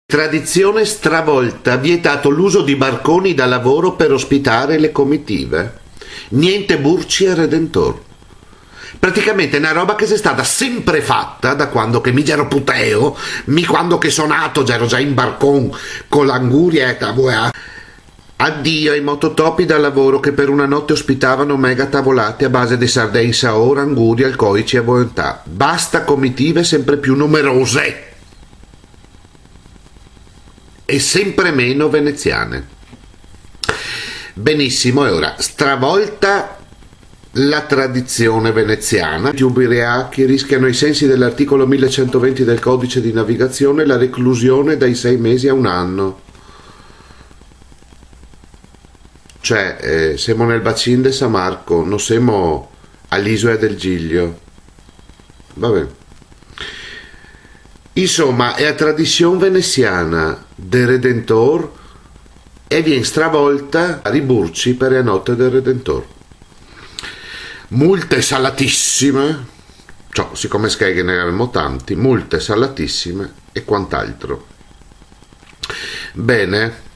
Tradizione stravolta, vietato l'uso di barconi da lavoro per ospitare le comitive. Niente Burci e Redentor. Praticamente è una roba che è stata sempre fatta da quando che mi ero puteo, quando che sono nato, ero già in barcon con l'anguria e addio ai mototopi da lavoro che per una notte ospitavano mega tavolate a base di sardei saor, anguria, alcoici e volontà. Basta comitive sempre più numerose e sempre meno veneziane. Benissimo, e ora stravolta la tradizione veneziana, gli ubriachi rischiano ai sensi dell'articolo 1120 del codice di navigazione la reclusione dai 6 mesi a 1 anno. Cioè, siamo nel bacino di San Marco, non siamo all'isola del Giglio. Vabbè. Insomma, è la tradizione veneziana del Redentor e viene stravolta a Riburci per la notte del Redentor. Multe salatissime, cioè, siccome scheghe ne avevamo tanti, multe salatissime e quant'altro. Bene.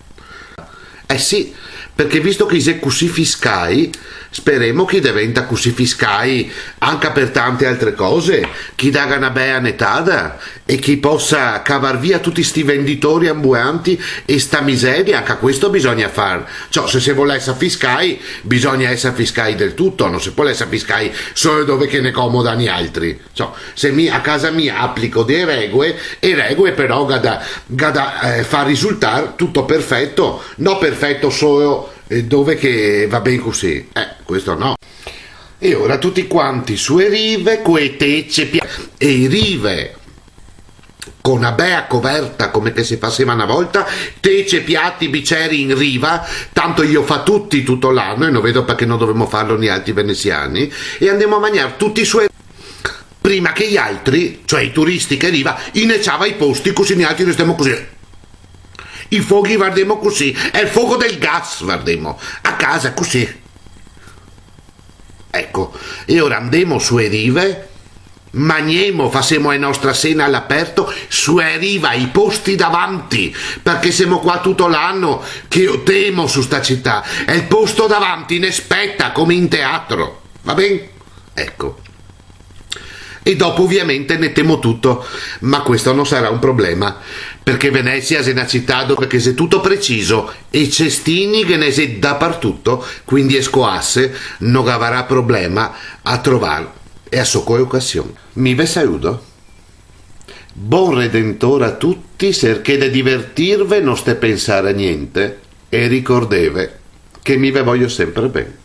Sì, perché visto che sei così fiscai, speriamo che diventa così fiscai anche per tante altre cose, chi dà una bella netada e chi possa cavar via tutti sti venditori ambulanti e sta miseria, anche questo bisogna fare. Cioè, se si vuole essere fiscai, bisogna essere fiscai del tutto, non si può essere fiscai solo dove che ne comodano gli altri. Cioè, se a casa mia applico delle regole, e regole però fa risultare tutto perfetto, non perfetto solo dove che va bene così, questo no. E ora tutti quanti sue rive, quei tecce e i rive con una bella coperta come che si faceva una volta, tecce, piatti, biceri in riva, tanto io fa tutti tutto l'anno e non vedo perché non dovremmo farlo gli altri veneziani, e andiamo a mangiare tutti i suoi prima che gli altri, cioè i turisti che arriva, ineciava i posti così gli altri restiamo così. I fuochi guardiamo così, è il fuoco del gas guardiamo, a casa così. Ecco, e ora andiamo sulle rive, mangiamo, facciamo la nostra cena all'aperto, sulle rive, i posti davanti, perché siamo qua tutto l'anno che io temo su sta città, è il posto davanti, ne spetta come in teatro, va bene? Ecco. E dopo ovviamente ne temo tutto, ma questo non sarà un problema, perché Venezia è una città dove c'è tutto preciso e cestini che ne c'è dappertutto, quindi escoasse non avrà problema a trovare e a sua occasione. Mi ve saluto. Buon Redentore a tutti, cerché di divertirve non ste pensare a niente e ricordeve che mi ve voglio sempre bene.